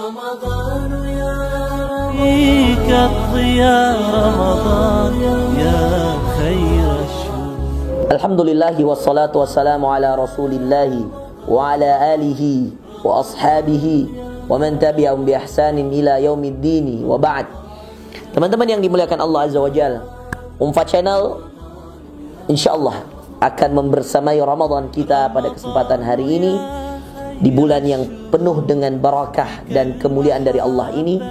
رمضان يا فيك الضياء رمضان يا خير الشهور. الحمد لله والصلاة والسلام على رسول الله وعلى آله وأصحابه ومن تبعهم بإحسان إلى يوم الدين وبعد. Teman-teman yang dimuliakan Allah Azza wa Jalla, Umfa Channel insyaallah akan membersamai Ramadan kita pada kesempatan hari ini di bulan yang penuh dengan barakah dan kemuliaan dari Allah ini,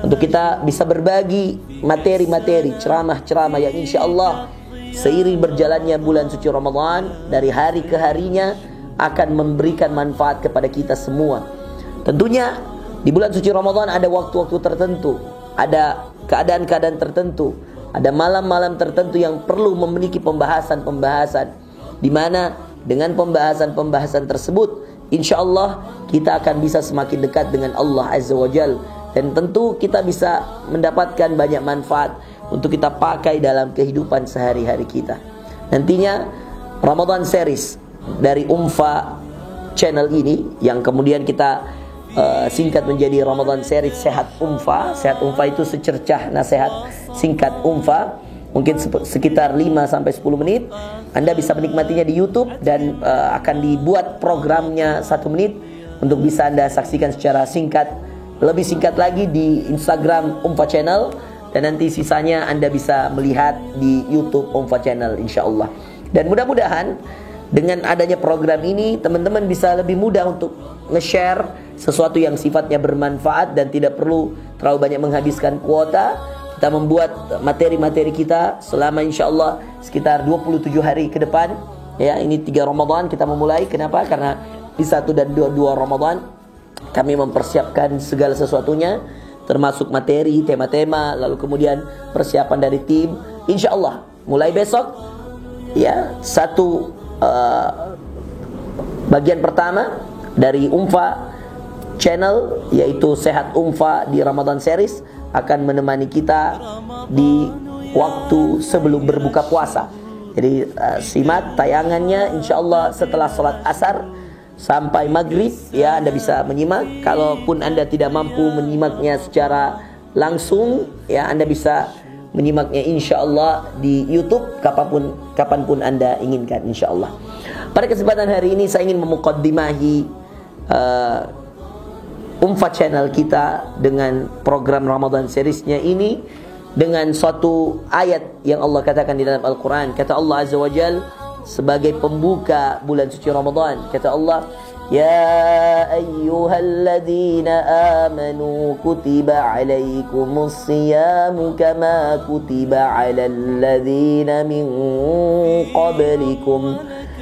untuk kita bisa berbagi materi-materi ceramah-ceramah yang insyaallah seiring berjalannya bulan suci Ramadan dari hari ke harinya akan memberikan manfaat kepada kita semua. Tentunya di bulan suci Ramadan ada waktu-waktu tertentu, ada keadaan-keadaan tertentu, ada malam-malam tertentu yang perlu memiliki pembahasan-pembahasan, di mana dengan pembahasan-pembahasan tersebut insyaallah kita akan bisa semakin dekat dengan Allah Azza wa Jalla, dan tentu kita bisa mendapatkan banyak manfaat untuk kita pakai dalam kehidupan sehari-hari kita. Nantinya Ramadan series dari Umfa Channel ini yang kemudian kita singkat menjadi Ramadan series Sehat Umfa. Sehat Umfa itu secercah nasihat singkat Umfa, mungkin sekitar 5-10 menit. Anda bisa menikmatinya di YouTube dan akan dibuat programnya 1 menit untuk bisa Anda saksikan secara singkat, lebih singkat lagi di Instagram Umfa Channel, dan nanti sisanya Anda bisa melihat di YouTube Umfa Channel insyaallah. Dan mudah-mudahan dengan adanya program ini teman-teman bisa lebih mudah untuk nge-share sesuatu yang sifatnya bermanfaat dan tidak perlu terlalu banyak menghabiskan kuota. Kita membuat materi-materi kita selama insyaallah sekitar 27 hari ke depan. Ya, ini 3 Ramadan kita memulai. Kenapa? Karena di 1 dan 2 Ramadan kami mempersiapkan segala sesuatunya, termasuk materi, tema-tema, lalu kemudian persiapan dari tim. Insyaallah mulai besok ya, satu bagian pertama dari Umfa Channel yaitu Sehat Umfa di Ramadan series akan menemani kita di waktu sebelum berbuka puasa. Jadi simak tayangannya insyaallah setelah sholat asar sampai maghrib ya, Anda bisa menyimak. Kalaupun Anda tidak mampu menyimaknya secara langsung ya, Anda bisa menyimaknya insyaallah di YouTube kapanpun Anda inginkan insyaallah. Pada kesempatan hari ini saya ingin memukaddimahi Umfa Channel kita dengan program Ramadan seriesnya ini dengan suatu ayat yang Allah katakan di dalam Al-Quran. Kata Allah Azza wa Jal sebagai pembuka bulan suci Ramadan, kata Allah, Ya ayyuhalladzina amanu kutiba alaikumus siyamu kama kutiba alal ladzina min qablikum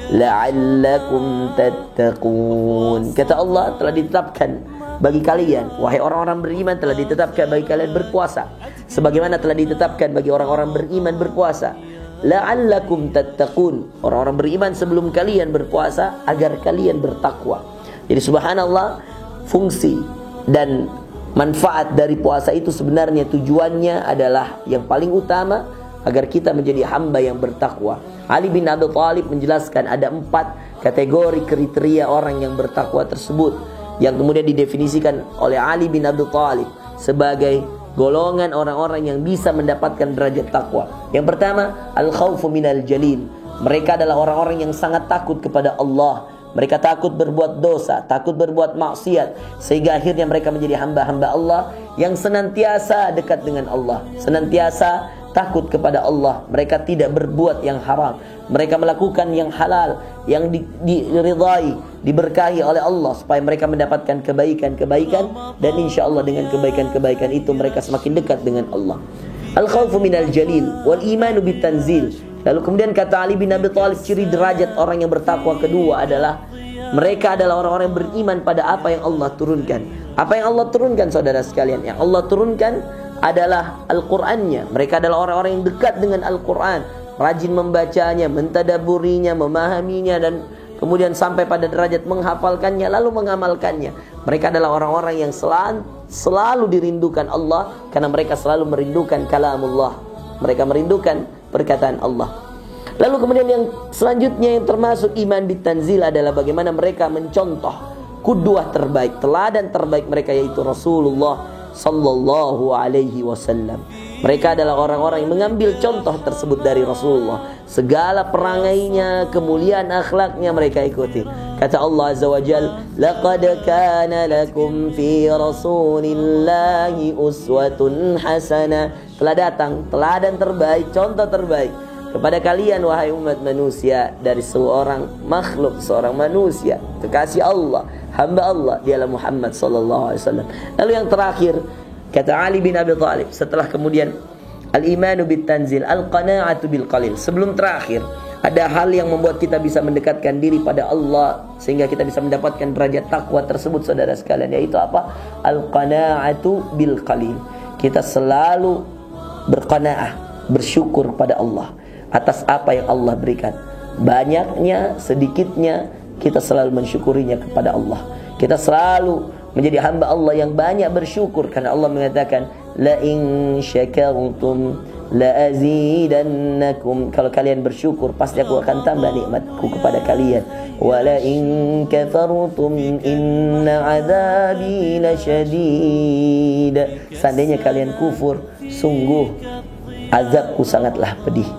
la'allakum tattaqun. Kata Allah, telah ditetapkan bagi kalian, wahai orang-orang beriman, telah ditetapkan bagi kalian berpuasa sebagaimana telah ditetapkan bagi orang-orang beriman berpuasa. La'allakum tattaqun, orang-orang beriman sebelum kalian berpuasa agar kalian bertakwa. Jadi subhanallah, fungsi dan manfaat dari puasa itu sebenarnya tujuannya adalah yang paling utama agar kita menjadi hamba yang bertakwa. Ali bin Abi Thalib menjelaskan ada 4 kategori kriteria orang yang bertakwa tersebut, yang kemudian didefinisikan oleh Ali bin Abi Thalib sebagai golongan orang-orang yang bisa mendapatkan derajat takwa. Yang pertama, al-khawfu minal jalil. Mereka adalah orang-orang yang sangat takut kepada Allah. Mereka takut berbuat dosa, takut berbuat maksiat, sehingga akhirnya mereka menjadi hamba-hamba Allah yang senantiasa dekat dengan Allah, senantiasa takut kepada Allah. Mereka tidak berbuat yang haram, mereka melakukan yang halal, yang diridhai, diberkahi oleh Allah, supaya mereka mendapatkan kebaikan-kebaikan, dan insyaallah dengan kebaikan-kebaikan itu mereka semakin dekat dengan Allah. Al-khawfu minal jalil wal imanu bitanzil. Lalu kemudian kata Ali bin Abi Thalib, ciri derajat orang yang bertakwa kedua adalah mereka adalah orang-orang yang beriman pada apa yang Allah turunkan. Apa yang Allah turunkan, saudara sekalian? Yang Allah turunkan adalah Al-Qur'annya. Mereka adalah orang-orang yang dekat dengan Al-Quran, rajin membacanya, mentadaburinya, memahaminya, dan kemudian sampai pada derajat menghafalkannya lalu mengamalkannya. Mereka adalah orang-orang yang selalu dirindukan Allah, karena mereka selalu merindukan kalamullah. Mereka merindukan perkataan Allah. Lalu kemudian yang selanjutnya yang termasuk iman bitanzil adalah bagaimana mereka mencontoh Qudwah terbaik, teladan terbaik mereka yaitu Rasulullah sallallahu alaihi wasallam. Mereka adalah orang-orang yang mengambil contoh tersebut dari Rasulullah. Segala perangainya, kemuliaan akhlaknya mereka ikuti. Kata Allah Azza wa Jalla, "Laqad kana lakum fi Rasulillahi uswatun hasanah." Telah datang teladan terbaik, contoh terbaik kepada kalian wahai umat manusia dari seorang makhluk, seorang manusia, kekasih Allah, hamba Allah, dialah Muhammad sallallahu alaihi wasallam. Lalu yang terakhir, kata Ali bin Abi Thalib, setelah kemudian al-imanu bit tanzil, al-qana'atu bil qalil. Sebelum terakhir, ada hal yang membuat kita bisa mendekatkan diri pada Allah sehingga kita bisa mendapatkan derajat takwa tersebut, saudara sekalian, yaitu apa? Al-qana'atu bil qalil. Kita selalu berqanaah, bersyukur pada Allah atas apa yang Allah berikan. Banyaknya, sedikitnya, kita selalu mensyukurinya kepada Allah. Kita selalu menjadi hamba Allah yang banyak bersyukur, karena Allah mengatakan, la in syakartum la azidannakum. Kalau kalian bersyukur, pasti aku akan tambah nikmatku kepada kalian. Wa la in kafartum inna adzabi lasyadid. Seandainya kalian kufur, sungguh azabku sangatlah pedih.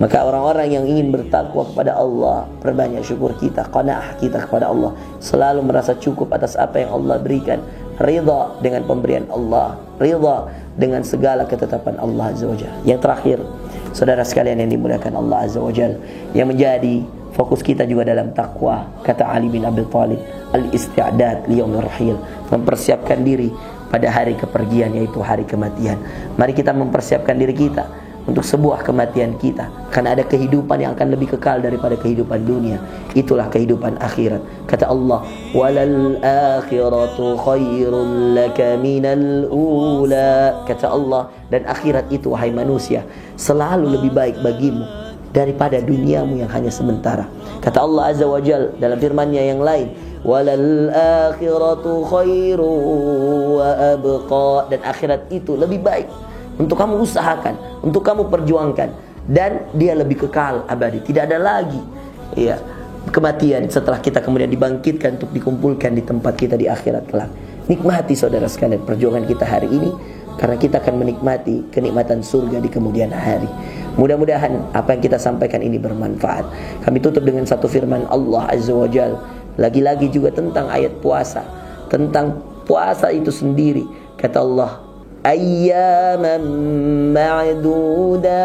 Maka orang-orang yang ingin bertakwa kepada Allah, perbanyak syukur kita, qanaah kita kepada Allah, selalu merasa cukup atas apa yang Allah berikan, ridha dengan pemberian Allah, ridha dengan segala ketetapan Allah Azza wa Jalla. Yang terakhir, saudara sekalian yang dimuliakan Allah Azza wa Jalla, yang menjadi fokus kita juga dalam takwa, kata Ali bin Abi Thalib, al-isti'dad li yaumir rahil, mempersiapkan diri pada hari kepergian, yaitu hari kematian. Mari kita mempersiapkan diri kita untuk sebuah kematian kita, karena ada kehidupan yang akan lebih kekal daripada kehidupan dunia. Itulah kehidupan akhirat. Kata Allah, walal akhiratu khairul laka minal ula. Kata Allah, dan akhirat itu wahai manusia selalu lebih baik bagimu daripada duniamu yang hanya sementara. Kata Allah Azza wa Jalla dalam firman-Nya yang lain, walal akhiratu khairu wa abqa. Dan akhirat itu lebih baik untuk kamu usahakan, untuk kamu perjuangkan, dan dia lebih kekal abadi. Tidak ada lagi kematian setelah kita kemudian dibangkitkan untuk dikumpulkan di tempat kita di akhirat kelak. Nikmati saudara sekalian perjuangan kita hari ini, karena kita akan menikmati kenikmatan surga di kemudian hari. Mudah-mudahan apa yang kita sampaikan ini bermanfaat. Kami tutup dengan satu firman Allah Azza wa Jalla, lagi-lagi juga tentang ayat puasa, tentang puasa itu sendiri. Kata Allah, ayyaman ma'dudat.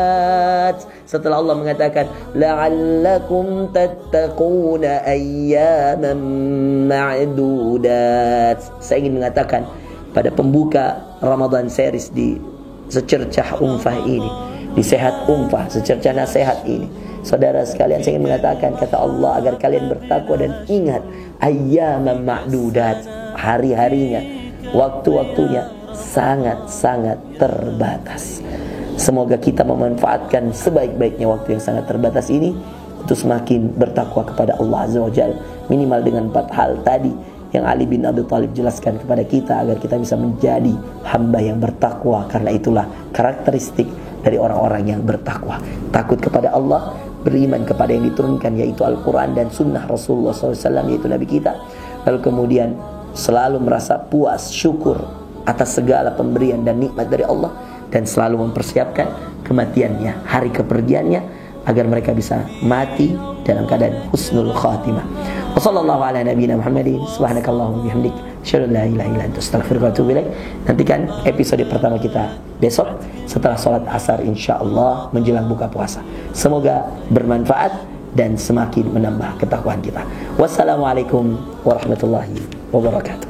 Setelah Allah mengatakan la'allakum tattaquna ayyaman ma'dudat, saya ingin mengatakan pada pembuka Ramadan series di Secercah Umfah ini, di Sehat Umfah, Secercah Nasihat ini, saudara sekalian, saya ingin mengatakan kata Allah agar kalian bertakwa dan ingat ayyaman ma'dudat, hari-harinya, waktu-waktunya sangat-sangat terbatas. Semoga kita memanfaatkan sebaik-baiknya waktu yang sangat terbatas ini untuk semakin bertakwa kepada Allah Azza wa Jalla, minimal dengan 4 hal tadi yang Ali bin Abi Thalib jelaskan kepada kita, agar kita bisa menjadi hamba yang bertakwa. Karena itulah karakteristik dari orang-orang yang bertakwa, takut kepada Allah, beriman kepada yang diturunkan yaitu Al-Quran dan Sunnah Rasulullah SAW, yaitu Nabi kita. Lalu kemudian selalu merasa puas, syukur atas segala pemberian dan nikmat dari Allah, dan selalu mempersiapkan kematiannya, hari kepergiannya, agar mereka bisa mati dalam keadaan husnul khatimah. Wassallallahu ala nabiyina Muhammadin, subhanakallahumma bihamdik, asyhadu an la ilaha illa anta, astaghfiruka wa atubu ilaik. Nantikan episode pertama kita besok setelah sholat asar insyaallah menjelang buka puasa. Semoga bermanfaat dan semakin menambah ketakwaan kita. Wassalamualaikum warahmatullahi wabarakatuh.